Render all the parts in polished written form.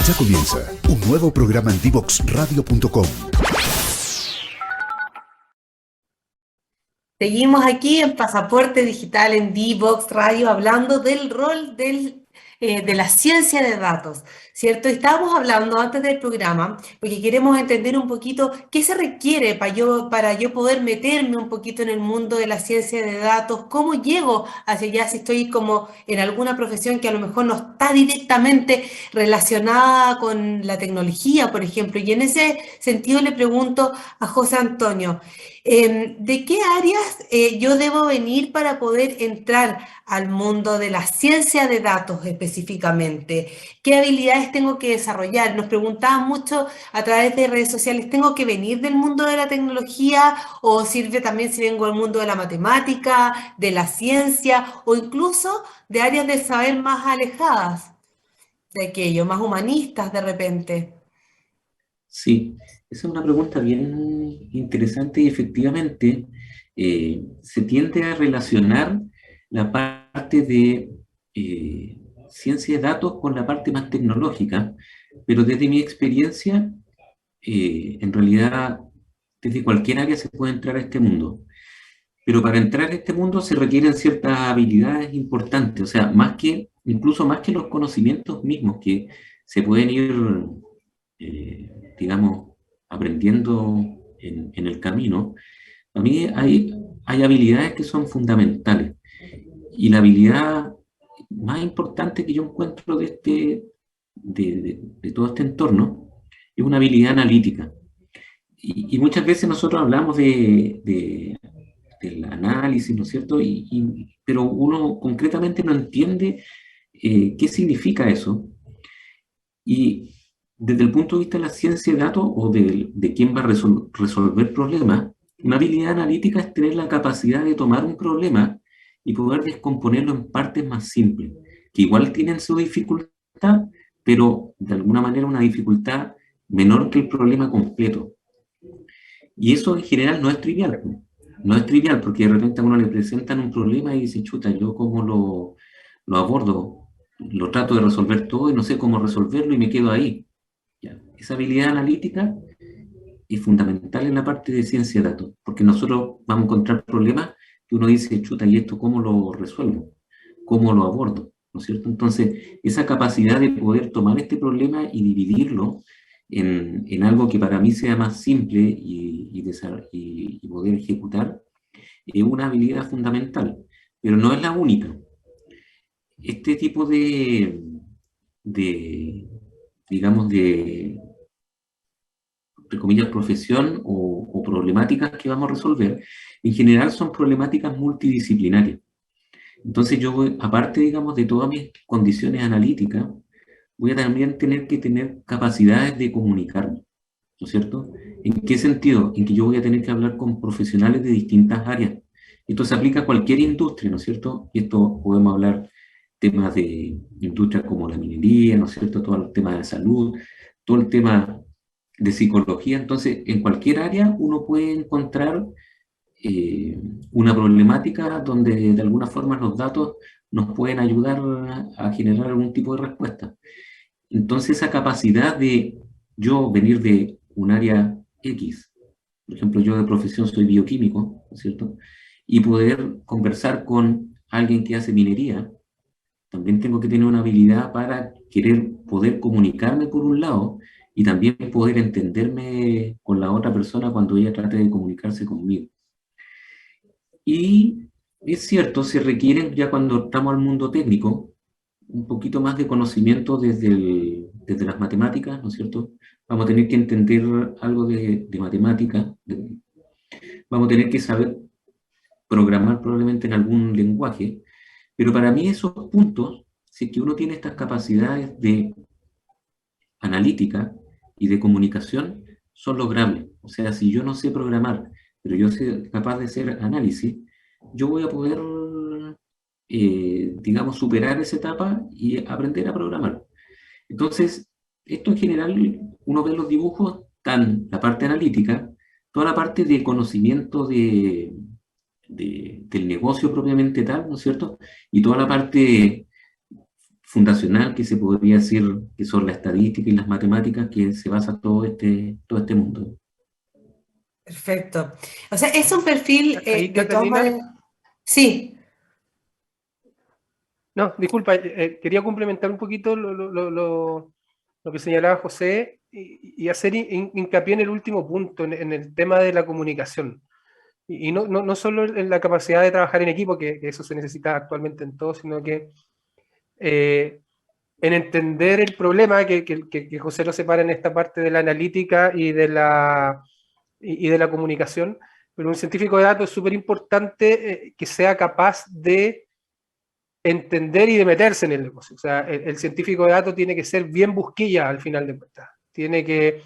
Ya comienza un nuevo programa en divoxradio.com. Seguimos aquí en Pasaporte Digital en Divox Radio hablando del rol de la ciencia de datos, ¿cierto? Estábamos hablando antes del programa porque queremos entender un poquito qué se requiere para yo poder meterme un poquito en el mundo de la ciencia de datos, cómo llego hacia allá si estoy como en alguna profesión que a lo mejor no está directamente relacionada con la tecnología, por ejemplo. Y en ese sentido le pregunto a José Antonio. ¿De qué áreas yo debo venir para poder entrar al mundo de la ciencia de datos específicamente? ¿Qué habilidades tengo que desarrollar? Nos preguntaban mucho a través de redes sociales, ¿tengo que venir del mundo de la tecnología o sirve también si vengo del mundo de la matemática, de la ciencia o incluso de áreas del saber más alejadas de aquello, más humanistas de repente? Sí, esa es una pregunta bien interesante y efectivamente se tiende a relacionar la parte de ciencia de datos con la parte más tecnológica, pero desde mi experiencia, en realidad desde cualquier área se puede entrar a este mundo. Pero para entrar a este mundo se requieren ciertas habilidades importantes, o sea, incluso más que los conocimientos mismos que se pueden ir digamos, aprendiendo en el camino. A mí hay habilidades que son fundamentales. Y la habilidad más importante que yo encuentro de todo este entorno es una habilidad analítica. Y muchas veces nosotros hablamos del análisis, ¿no es cierto? Pero uno concretamente no entiende qué significa eso. Y desde el punto de vista de la ciencia de datos o de quién va a resolver problemas, una habilidad analítica es tener la capacidad de tomar un problema y poder descomponerlo en partes más simples, que igual tienen su dificultad, pero de alguna manera una dificultad menor que el problema completo. Y eso en general no es trivial. No es trivial porque de repente a uno le presentan un problema y dice, chuta, ¿yo cómo lo abordo? Lo trato de resolver todo y no sé cómo resolverlo y me quedo ahí. Ya. Esa habilidad analítica es fundamental en la parte de ciencia de datos, porque nosotros vamos a encontrar problemas que uno dice, chuta, ¿y esto cómo lo resuelvo? ¿Cómo lo abordo? ¿No es cierto? Entonces, esa capacidad de poder tomar este problema y dividirlo en algo que para mí sea más simple y poder ejecutar, es una habilidad fundamental, pero no es la única. Este tipo de digamos, de comillas, profesión o problemáticas que vamos a resolver, en general son problemáticas multidisciplinarias. Entonces yo voy, aparte, digamos, de todas mis condiciones analíticas, voy a también tener que tener capacidades de comunicarme, ¿no es cierto? ¿En qué sentido? En que yo voy a tener que hablar con profesionales de distintas áreas. Esto se aplica a cualquier industria, ¿no es cierto? Y esto podemos hablar temas de industrias como la minería, ¿no es cierto? Todo el tema de salud, todo el tema de psicología. Entonces, en cualquier área uno puede encontrar una problemática donde de alguna forma los datos nos pueden ayudar a generar algún tipo de respuesta. Entonces, esa capacidad de yo venir de un área X, por ejemplo, yo de profesión soy bioquímico, ¿no es cierto? Y poder conversar con alguien que hace minería, también tengo que tener una habilidad para querer poder comunicarme por un lado y también poder entenderme con la otra persona cuando ella trate de comunicarse conmigo. Y es cierto, se requieren ya cuando estamos al mundo técnico, un poquito más de conocimiento desde las matemáticas, ¿no es cierto? Vamos a tener que entender algo de matemática, vamos a tener que saber programar probablemente en algún lenguaje, pero para mí esos puntos, si es que uno tiene estas capacidades de analítica y de comunicación, son logrables. O sea, si yo no sé programar, pero yo soy capaz de hacer análisis, yo voy a poder, digamos, superar esa etapa y aprender a programar. Entonces, esto en general, uno ve los dibujos, tan la parte analítica, toda la parte de conocimiento del negocio propiamente tal, ¿no es cierto? Y toda la parte fundacional que se podría decir que son la estadística y las matemáticas que se basa todo este mundo. Perfecto. O sea, es un perfil, Ahí, de todas Catalina, maneras. Sí, no, disculpa, quería complementar un poquito lo que señalaba José y hacer hincapié en el último punto, en el tema de la comunicación. Y no solo en la capacidad de trabajar en equipo, que eso se necesita actualmente en todo, sino que en entender el problema, que José lo separa en esta parte de la analítica y de la comunicación, pero un científico de datos es súper importante que sea capaz de entender y de meterse en el negocio. O sea, el científico de datos tiene que ser bien busquilla al final de cuentas. Tiene que...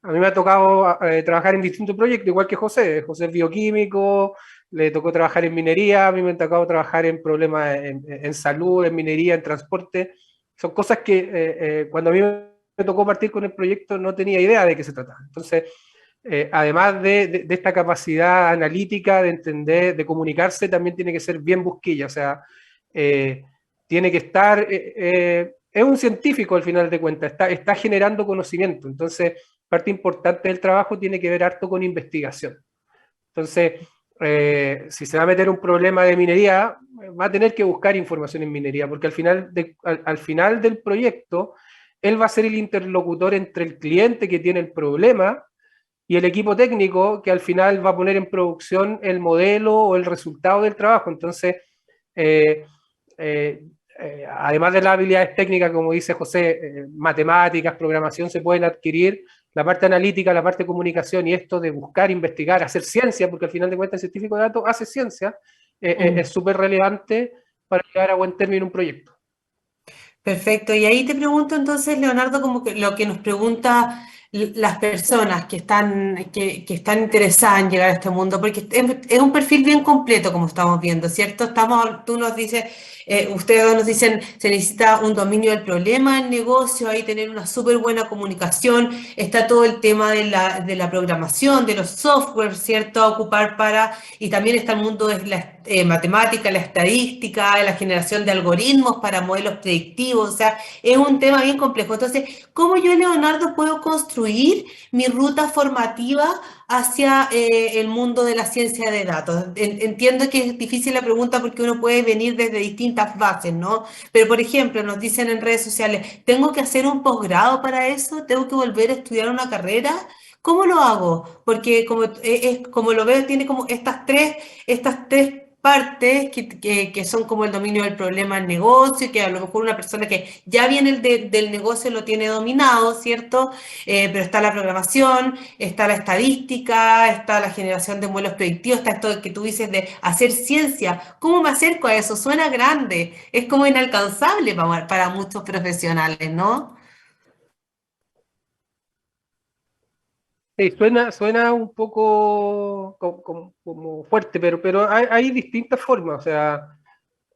A mí me ha tocado trabajar en distintos proyectos, igual que José. José es bioquímico, le tocó trabajar en minería, a mí me ha tocado trabajar en problemas en salud, en minería, en transporte. Son cosas que cuando a mí me tocó partir con el proyecto no tenía idea de qué se trataba. Entonces, además de esta capacidad analítica de entender, de comunicarse, también tiene que ser bien busquilla. O sea, tiene que estar... es un científico al final de cuentas, está generando conocimiento. Entonces, parte importante del trabajo tiene que ver harto con investigación. Entonces, si se va a meter un problema de minería, va a tener que buscar información en minería, porque al final del proyecto, él va a ser el interlocutor entre el cliente que tiene el problema y el equipo técnico que al final va a poner en producción el modelo o el resultado del trabajo. Entonces, eh, eh, además de las habilidades técnicas, como dice José, matemáticas, programación se pueden adquirir, la parte analítica, la parte de comunicación y esto de buscar, investigar, hacer ciencia, porque al final de cuentas el científico de datos hace ciencia, es súper relevante para llevar a buen término un proyecto. perfecto. Y ahí te pregunto entonces, Leonardo, como que lo que nos pregunta las personas que están interesadas en llegar a este mundo, porque es un perfil bien completo, como estamos viendo, ¿cierto? Tú nos dices, ustedes dos nos dicen, se necesita un dominio del problema del negocio, ahí tener una súper buena comunicación, está todo el tema de la programación, de los software, ¿cierto? A ocupar y también está el mundo de la matemática, la estadística, la generación de algoritmos para modelos predictivos, o sea, es un tema bien complejo. Entonces, ¿cómo yo, Leonardo, puedo construir mi ruta formativa hacia el mundo de la ciencia de datos? Entiendo que es difícil la pregunta porque uno puede venir desde distintas bases, ¿no? Pero, por ejemplo, nos dicen en redes sociales, ¿tengo que hacer un posgrado para eso? ¿Tengo que volver a estudiar una carrera? ¿Cómo lo hago? Porque como lo veo, tiene como estas tres partes que son como el dominio del problema del negocio, que a lo mejor una persona que ya viene del negocio lo tiene dominado, ¿cierto? Pero está la programación, está la estadística, está la generación de modelos predictivos, está esto que tú dices de hacer ciencia. ¿Cómo me acerco a eso? Suena grande, es como inalcanzable para muchos profesionales, ¿no? Sí, suena un poco como fuerte, pero hay distintas formas. O sea,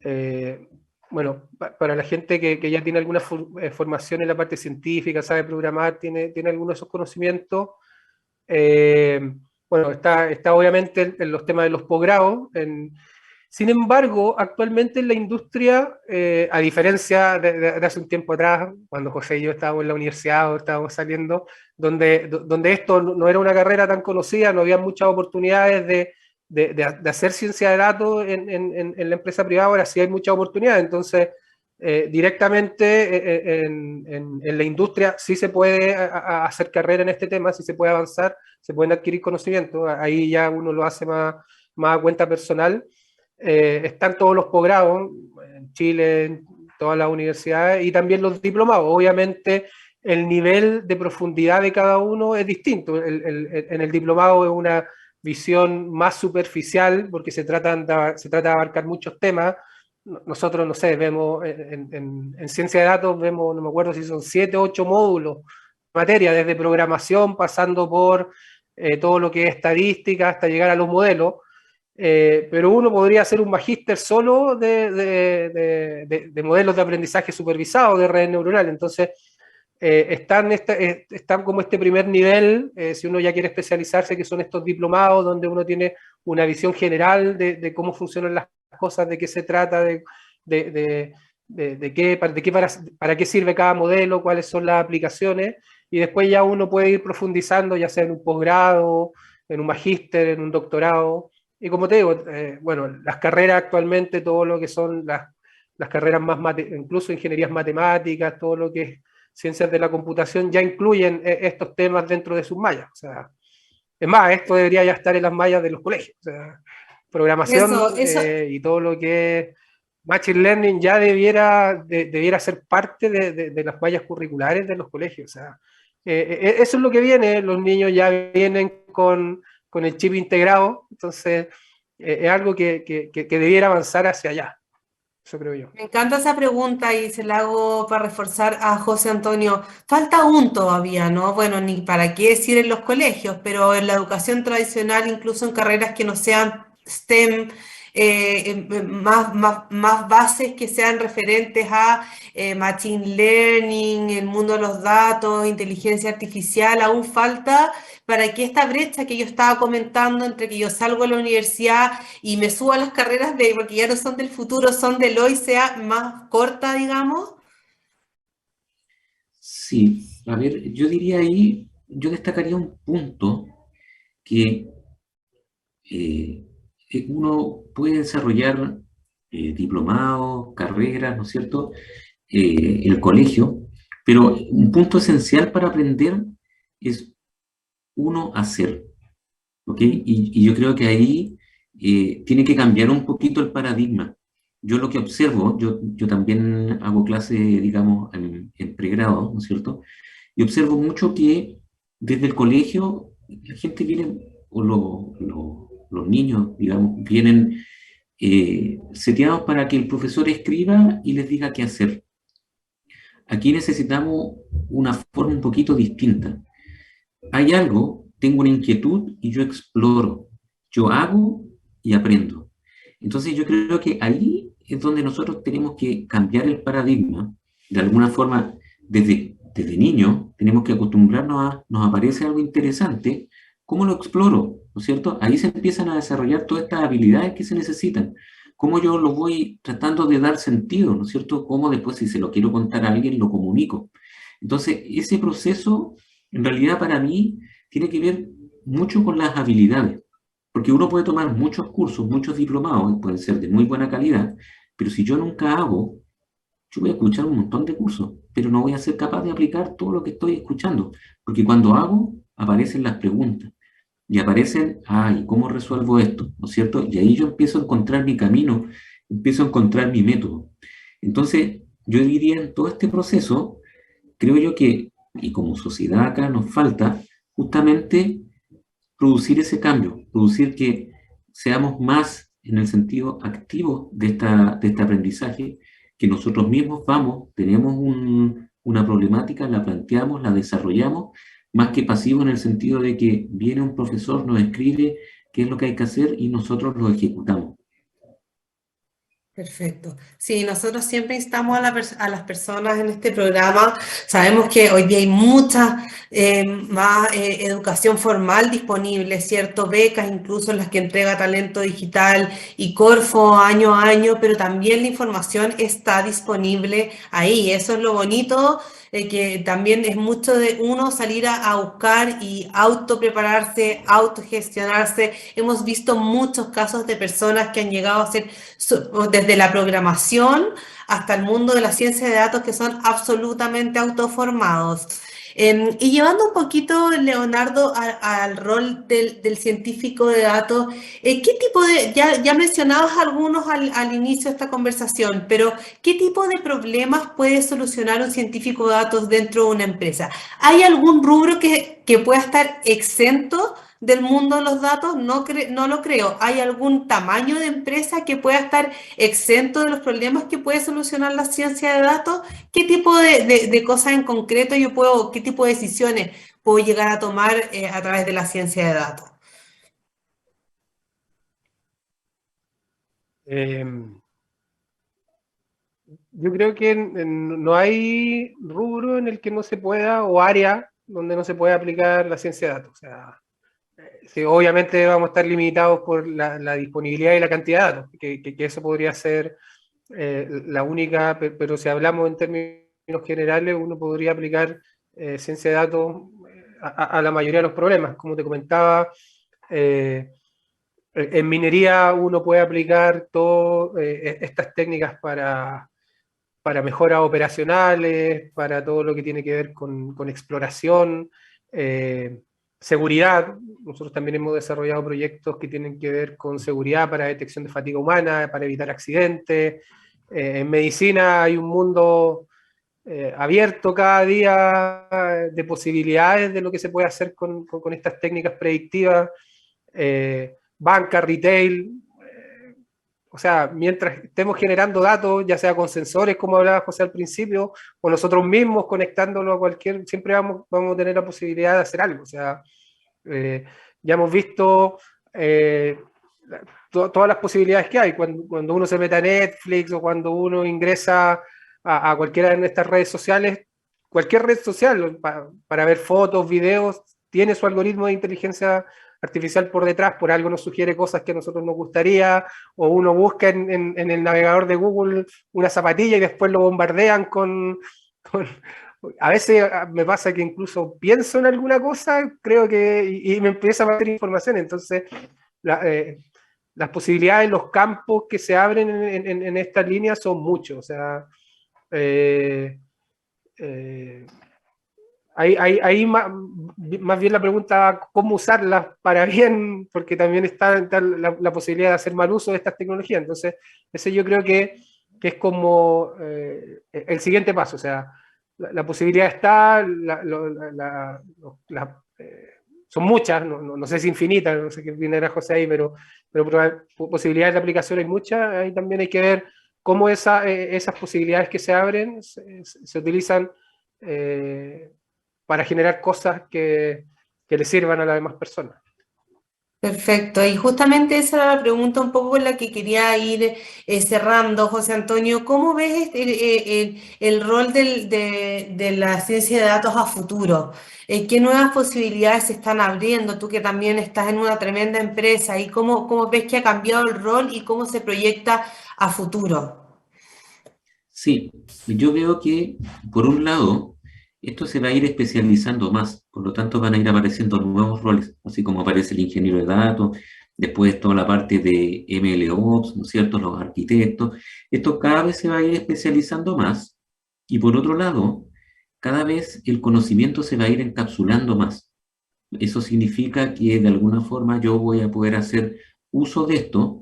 eh, bueno, para la gente que ya tiene alguna formación en la parte científica, sabe programar, tiene algunos de esos conocimientos. eh, bueno, está obviamente en los temas de los posgrados. Sin embargo, actualmente en la industria, a diferencia de hace un tiempo atrás, cuando José y yo estábamos en la universidad o estábamos saliendo, donde esto no era una carrera tan conocida, no había muchas oportunidades de hacer ciencia de datos en la empresa privada, ahora sí hay muchas oportunidades. Entonces, directamente en la industria sí se puede hacer carrera en este tema, sí se puede avanzar, se pueden adquirir conocimientos, ahí ya uno lo hace más a cuenta personal. Están todos los posgrados en Chile, en todas las universidades y también los diplomados. Obviamente el nivel de profundidad de cada uno es distinto. En el diplomado es una visión más superficial porque se trata de abarcar muchos temas. Nosotros, no sé, vemos en ciencia de datos, vemos, no me acuerdo si son 7 o 8 módulos, materia, desde programación, pasando por todo lo que es estadística, hasta llegar a los modelos. Pero uno podría hacer un magíster solo de modelos de aprendizaje supervisado de redes neuronales. Entonces, están como este primer nivel, si uno ya quiere especializarse, que son estos diplomados, donde uno tiene una visión general de cómo funcionan las cosas, de qué se trata, para qué sirve cada modelo, cuáles son las aplicaciones, y después ya uno puede ir profundizando, ya sea en un posgrado, en un magíster, en un doctorado. Y como te digo, bueno, las carreras actualmente, todo lo que son las carreras incluso ingenierías matemáticas, todo lo que es ciencias de la computación, ya incluyen estos temas dentro de sus mallas. O sea, es más, esto debería ya estar en las mallas de los colegios. O sea, programación Eso, y todo lo que es Machine Learning ya debiera ser parte de las mallas curriculares de los colegios. O sea, eso es lo que viene, los niños ya vienen con el chip integrado, entonces es algo que debiera avanzar hacia allá, eso creo yo. me encanta esa pregunta y se la hago para reforzar a José Antonio. Falta aún todavía, ¿no? Bueno, ni para qué decir en los colegios, pero en la educación tradicional, incluso en carreras que no sean STEM, más bases que sean referentes a Machine Learning, el mundo de los datos, inteligencia artificial, aún falta para que esta brecha que yo estaba comentando entre que yo salgo de la universidad y me subo a las carreras porque ya no son del futuro, son del hoy, sea más corta, digamos. Sí, a ver, yo diría ahí, yo destacaría un punto que uno puede desarrollar diplomados, carreras, ¿no es cierto?, en el colegio, pero un punto esencial para aprender es uno hacer, ¿ok? Y yo creo que ahí tiene que cambiar un poquito el paradigma. Yo lo que observo, yo también hago clase, digamos, en pregrado, ¿no es cierto? Y observo mucho que desde el colegio la gente viene, o los niños, digamos, vienen seteados para que el profesor escriba y les diga qué hacer. Aquí necesitamos una forma un poquito distinta. Hay algo, tengo una inquietud y yo exploro, yo hago y aprendo. Entonces yo creo que ahí es donde nosotros tenemos que cambiar el paradigma. De alguna forma, desde niño, tenemos que acostumbrarnos nos aparece algo interesante, ¿cómo lo exploro? ¿No es cierto? Ahí se empiezan a desarrollar todas estas habilidades que se necesitan. ¿Cómo yo lo voy tratando de dar sentido? ¿No es cierto? ¿Cómo después, si se lo quiero contar a alguien, lo comunico? Entonces, ese proceso, en realidad para mí, tiene que ver mucho con las habilidades. Porque uno puede tomar muchos cursos, muchos diplomados, pueden ser de muy buena calidad, pero si yo nunca hago, yo voy a escuchar un montón de cursos, pero no voy a ser capaz de aplicar todo lo que estoy escuchando, porque cuando hago, aparecen las preguntas, y aparecen, ¿y cómo resuelvo esto? ¿No es cierto? Y ahí yo empiezo a encontrar mi camino, empiezo a encontrar mi método. Entonces, yo diría en todo este proceso, creo yo que, y como sociedad acá nos falta, justamente producir ese cambio, producir que seamos más en el sentido activo de este aprendizaje, que nosotros mismos vamos, tenemos una problemática, la planteamos, la desarrollamos, más que pasivo en el sentido de que viene un profesor, nos escribe qué es lo que hay que hacer y nosotros lo ejecutamos. Perfecto. Sí, nosotros siempre instamos a las personas en este programa. Sabemos que hoy día hay mucha más educación formal disponible, ¿cierto? Becas, incluso las que entrega Talento Digital y Corfo año a año, pero también la información está disponible ahí. Eso es lo bonito, que también es mucho de uno salir a buscar y autoprepararse, autogestionarse. Hemos visto muchos casos de personas que han llegado a ser desde la programación hasta el mundo de la ciencia de datos que son absolutamente autoformados. Y llevando un poquito, Leonardo, al rol del científico de datos, ¿qué tipo ya mencionabas algunos al inicio de esta conversación, pero ¿qué tipo de problemas puede solucionar un científico de datos dentro de una empresa? ¿Hay algún rubro que pueda estar exento del mundo de los datos? No lo creo. ¿Hay algún tamaño de empresa que pueda estar exento de los problemas que puede solucionar la ciencia de datos? ¿Qué tipo de cosas en concreto qué tipo de decisiones puedo llegar a tomar a través de la ciencia de datos? Eh, yo creo que no hay rubro en el que no se pueda, o área donde no se pueda aplicar la ciencia de datos. O sea, sí, obviamente vamos a estar limitados por la disponibilidad y la cantidad de datos, que eso podría ser la única, pero si hablamos en términos generales, uno podría aplicar ciencia de datos a la mayoría de los problemas. Como te comentaba, en minería uno puede aplicar todas estas técnicas para mejoras operacionales, para todo lo que tiene que ver con exploración, seguridad. Nosotros también hemos desarrollado proyectos que tienen que ver con seguridad para detección de fatiga humana, para evitar accidentes. En medicina hay un mundo abierto cada día de posibilidades de lo que se puede hacer con estas técnicas predictivas. Banca, retail, o sea, mientras estemos generando datos, ya sea con sensores, como hablaba José al principio, o nosotros mismos conectándolo a cualquier, siempre vamos a tener la posibilidad de hacer algo. O sea, ya hemos visto todas las posibilidades que hay. Cuando uno se mete a Netflix o cuando uno ingresa a cualquiera de estas redes sociales, cualquier red social, para ver fotos, videos, tiene su algoritmo de inteligencia artificial por detrás, por algo nos sugiere cosas que a nosotros nos gustaría, o uno busca en el navegador de Google una zapatilla y después lo bombardean a veces me pasa que incluso pienso en alguna cosa, creo que, y me empieza a meter información. Entonces las posibilidades, los campos que se abren en esta línea son muchos. O sea, ahí más bien la pregunta, ¿cómo usarlas para bien? Porque también está la posibilidad de hacer mal uso de estas tecnologías. Entonces, ese yo creo que es como el siguiente paso. O sea, la posibilidad está, son muchas, no sé si infinitas, no sé qué opinará José ahí, pero posibilidades de aplicación hay muchas. Ahí también hay que ver cómo esas posibilidades que se abren se utilizan para generar cosas que le sirvan a las demás personas. Perfecto, y justamente esa era la pregunta un poco con la que quería ir cerrando, José Antonio. ¿Cómo ves el rol de la ciencia de datos a futuro? ¿Qué nuevas posibilidades se están abriendo? Tú que también estás en una tremenda empresa, ¿y cómo ves que ha cambiado el rol y cómo se proyecta a futuro? Sí, yo veo que, por un lado, esto se va a ir especializando más, por lo tanto van a ir apareciendo nuevos roles, así como aparece el ingeniero de datos, después toda la parte de MLOps, ¿no es cierto?, los arquitectos. Esto cada vez se va a ir especializando más, y por otro lado, cada vez el conocimiento se va a ir encapsulando más. Eso significa que de alguna forma yo voy a poder hacer uso de esto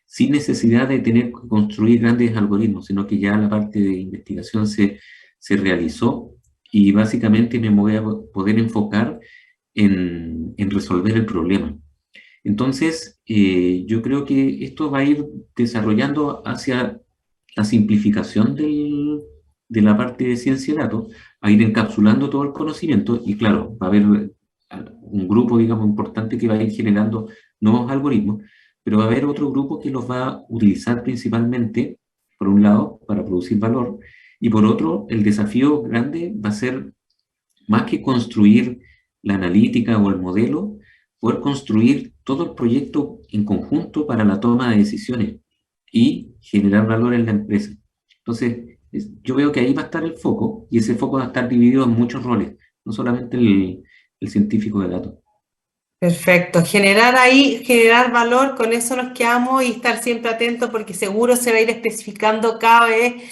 sin necesidad de tener que construir grandes algoritmos, sino que ya la parte de investigación se realizó y básicamente me voy a poder enfocar en resolver el problema. Entonces, yo creo que esto va a ir desarrollando hacia la simplificación de la parte de ciencia de datos, a ir encapsulando todo el conocimiento y claro, va a haber un grupo, digamos, importante que va a ir generando nuevos algoritmos, pero va a haber otro grupo que los va a utilizar principalmente, por un lado, para producir valor, y por otro, el desafío grande va a ser, más que construir la analítica o el modelo, poder construir todo el proyecto en conjunto para la toma de decisiones y generar valor en la empresa. Entonces, yo veo que ahí va a estar el foco, y ese foco va a estar dividido en muchos roles, no solamente el científico de datos. Perfecto, generar valor, con eso nos quedamos y estar siempre atentos porque seguro se va a ir especificando cada vez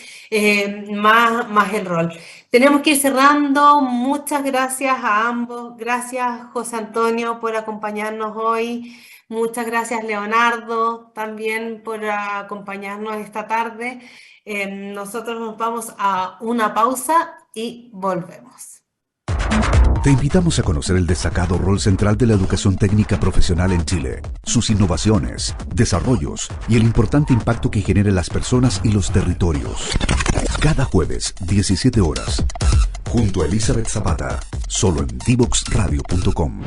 más el rol. Tenemos que ir cerrando. Muchas gracias a ambos. Gracias, José Antonio, por acompañarnos hoy. Muchas gracias, Leonardo, también por acompañarnos esta tarde. Nosotros nos vamos a una pausa y volvemos. Te invitamos a conocer el destacado rol central de la educación técnica profesional en Chile, sus innovaciones, desarrollos y el importante impacto que genera en las personas y los territorios. Cada jueves, 17 horas, junto a Elizabeth Zapata, solo en divoxradio.com.